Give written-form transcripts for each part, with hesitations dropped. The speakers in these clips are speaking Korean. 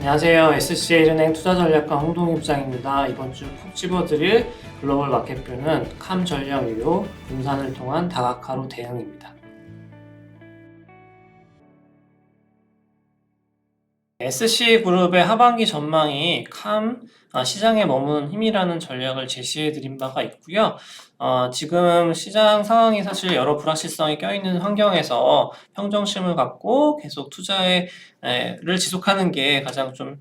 안녕하세요. SCL은행 투자전략가 홍동희 부장입니다. 이번 주 푹 집어드릴 글로벌 마켓뷰는 캄 전략 이후 분산을 통한 다각화로 대응입니다. SC그룹의 하반기 전망이 캄 시장에 머무는 힘이라는 전략을 제시해 드린 바가 있고요. 지금 시장 상황이 사실 여러 불확실성이 껴있는 환경에서 평정심을 갖고 계속 투자를 지속하는 게 가장 좀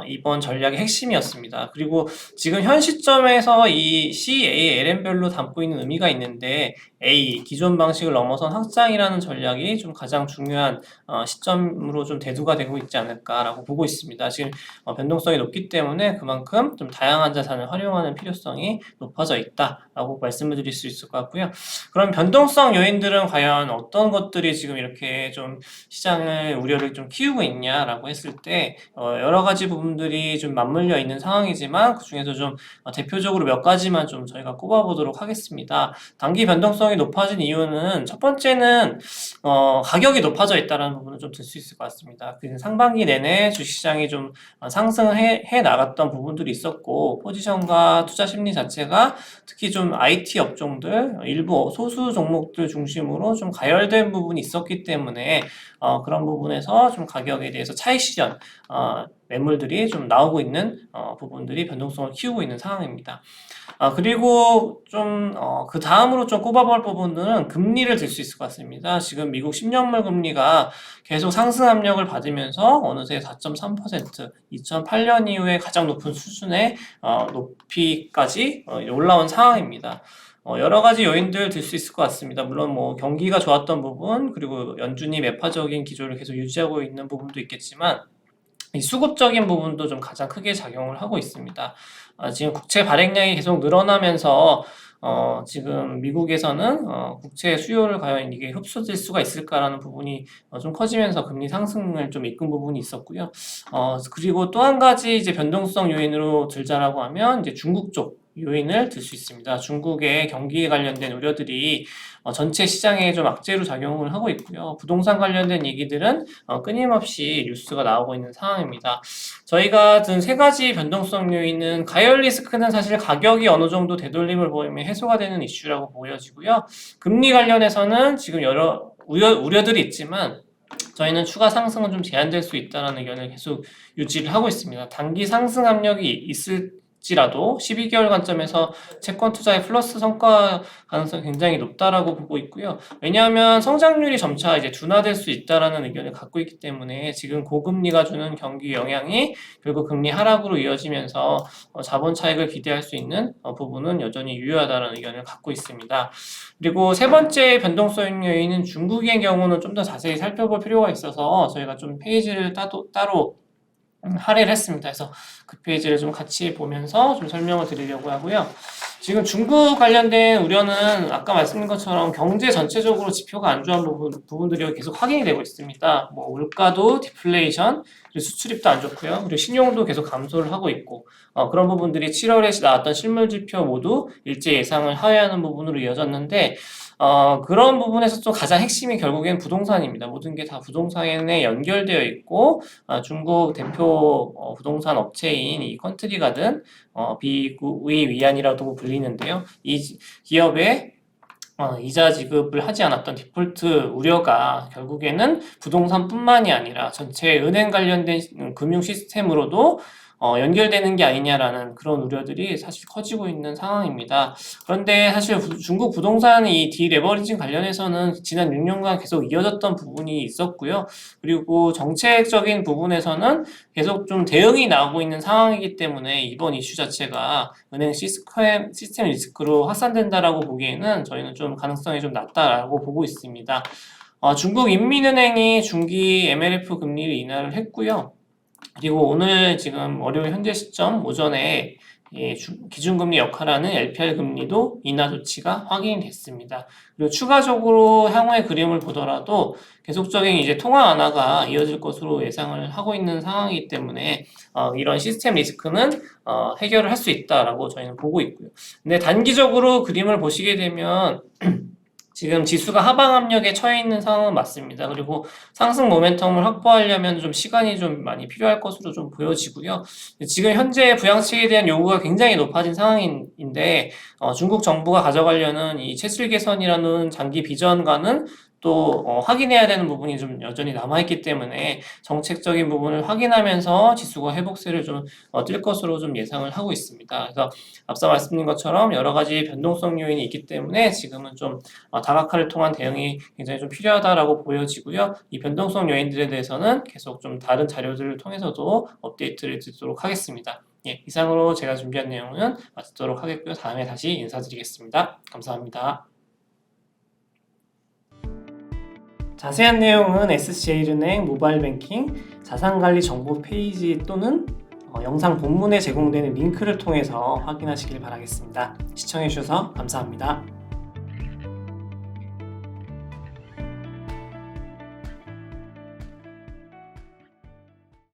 이번 전략의 핵심이었습니다. 그리고 지금 현 시점에서 이 CALM별로 담고 있는 의미가 있는데 A, 기존 방식을 넘어선 확장이라는 전략이 좀 가장 중요한 시점으로 좀 대두가 되고 있지 않을까라고 보고 있습니다. 지금 변동성이 높기 때문에 그만큼 좀 다양한 자산을 활용하는 필요성이 높아져 있다라고 말씀을 드릴 수 있을 것 같고요. 그럼 변동성 요인들은 과연 어떤 것들이 지금 이렇게 좀 시장을 우려를 좀 키우고 있냐라고 했을 때 여러 가지 부분들이 좀 맞물려 있는 상황이지만 그 중에서 좀 대표적으로 몇 가지만 좀 저희가 꼽아보도록 하겠습니다. 단기 변동성이 높아진 이유는 첫 번째는 가격이 높아져 있다는 부분을 좀 들 수 있을 것 같습니다. 상반기 내내 주식시장이 좀 상승해 나갔던 부분들이 있었고 포지션과 투자 심리 자체가 특히 좀 IT 업종들 일부 소수 종목들 중심으로 좀 가열된 부분이 있었기 때문에 그런 부분에서 좀 가격에 대해서 차익 실현 매물들이 좀 나오고 있는 부분들이 변동성을 키우고 있는 상황입니다. 그리고 좀, 그 다음으로 좀 꼽아볼 부분은 금리를 들 수 있을 것 같습니다. 지금 미국 10년물 금리가 계속 상승 압력을 받으면서 어느새 4.3%, 2008년 이후에 가장 높은 수준의 높이까지 올라온 상황입니다. 여러 가지 요인들 들 수 있을 것 같습니다. 물론 뭐 경기가 좋았던 부분, 그리고 연준이 매파적인 기조를 계속 유지하고 있는 부분도 있겠지만, 이 수급적인 부분도 좀 가장 크게 작용을 하고 있습니다. 지금 국채 발행량이 계속 늘어나면서 지금 미국에서는 국채 수요를 과연 이게 흡수될 수가 있을까라는 부분이 좀 커지면서 금리 상승을 좀 이끈 부분이 있었고요. 그리고 또 한 가지 이제 변동성 요인으로 들자라고 하면 이제 중국 쪽 요인을 들 수 있습니다. 중국의 경기에 관련된 우려들이 전체 시장에 좀 악재로 작용을 하고 있고요. 부동산 관련된 얘기들은 끊임없이 뉴스가 나오고 있는 상황입니다. 저희가 든 세 가지 변동성 요인은 가열 리스크는 사실 가격이 어느 정도 되돌림을 보이면 해소가 되는 이슈라고 보여지고요. 금리 관련해서는 지금 여러 우려들이 있지만 저희는 추가 상승은 좀 제한될 수 있다는 의견을 계속 유지를 하고 있습니다. 단기 상승 압력이 있을지라도 12개월 관점에서 채권 투자의 플러스 성과 가능성이 굉장히 높다라고 보고 있고요. 왜냐하면 성장률이 점차 이제 둔화될 수 있다라는 의견을 갖고 있기 때문에 지금 고금리가 주는 경기 영향이 결국 금리 하락으로 이어지면서 자본 차익을 기대할 수 있는 부분은 여전히 유효하다는 의견을 갖고 있습니다. 그리고 세 번째 변동성 요인은 중국의 경우는 좀 더 자세히 살펴볼 필요가 있어서 저희가 좀 페이지를 따로 할애를 했습니다. 그래서 그 페이지를 좀 같이 보면서 좀 설명을 드리려고 하고요. 지금 중국 관련된 우려는 아까 말씀드린 것처럼 경제 전체적으로 지표가 안 좋은 부분들이 계속 확인이 되고 있습니다. 뭐 물가도 디플레이션, 그리고 수출입도 안 좋고요. 그리고 신용도 계속 감소를 하고 있고 그런 부분들이 7월에 나왔던 실물 지표 모두 일제 예상을 하회하는 부분으로 이어졌는데 그런 부분에서 또 가장 핵심이 결국엔 부동산입니다. 모든 게 다 부동산에 연결되어 있고 중국 대표 부동산 업체인 이 컨트리가든 비구의 위안이라고 불리는데요. 이 기업의 이자 지급을 하지 않았던 디폴트 우려가 결국에는 부동산뿐만이 아니라 전체 은행 관련된 금융 시스템으로도 연결되는 게 아니냐라는 그런 우려들이 사실 커지고 있는 상황입니다. 그런데 사실 중국 부동산이 이 디레버리징 관련해서는 지난 6년간 계속 이어졌던 부분이 있었고요. 그리고 정책적인 부분에서는 계속 좀 대응이 나오고 있는 상황이기 때문에 이번 이슈 자체가 은행 시스템 리스크로 확산된다라고 보기에는 저희는 좀 가능성이 좀 낮다라고 보고 있습니다. 중국 인민은행이 중기 MLF 금리를 인하를 했고요. 그리고 오늘 지금 월요일 현재 시점 오전에 기준금리 역할하는 LPR 금리도 인하 조치가 확인이 됐습니다. 그리고 추가적으로 향후의 그림을 보더라도 계속적인 이제 통화 완화가 이어질 것으로 예상을 하고 있는 상황이기 때문에 이런 시스템 리스크는 해결을 할 수 있다라고 저희는 보고 있고요. 근데 단기적으로 그림을 보시게 되면 지금 지수가 하방 압력에 처해 있는 상황은 맞습니다. 그리고 상승 모멘텀을 확보하려면 좀 시간이 좀 많이 필요할 것으로 좀 보여지고요. 지금 현재 부양책에 대한 요구가 굉장히 높아진 상황인데 중국 정부가 가져가려는 이 채술 개선이라는 장기 비전과는 또 확인해야 되는 부분이 좀 여전히 남아있기 때문에 정책적인 부분을 확인하면서 지수가 회복세를 좀 뛸 것으로 좀 예상을 하고 있습니다. 그래서 앞서 말씀드린 것처럼 여러 가지 변동성 요인이 있기 때문에 지금은 좀 다각화를 통한 대응이 굉장히 좀 필요하다라고 보여지고요. 이 변동성 요인들에 대해서는 계속 좀 다른 자료들을 통해서도 업데이트를 드리도록 하겠습니다. 예, 이상으로 제가 준비한 내용은 마치도록 하겠고요. 다음에 다시 인사드리겠습니다. 감사합니다. 자세한 내용은 SC제일은행 모바일 뱅킹 자산관리 정보 페이지 또는 영상 본문에 제공되는 링크를 통해서 확인하시길 바라겠습니다. 시청해주셔서 감사합니다.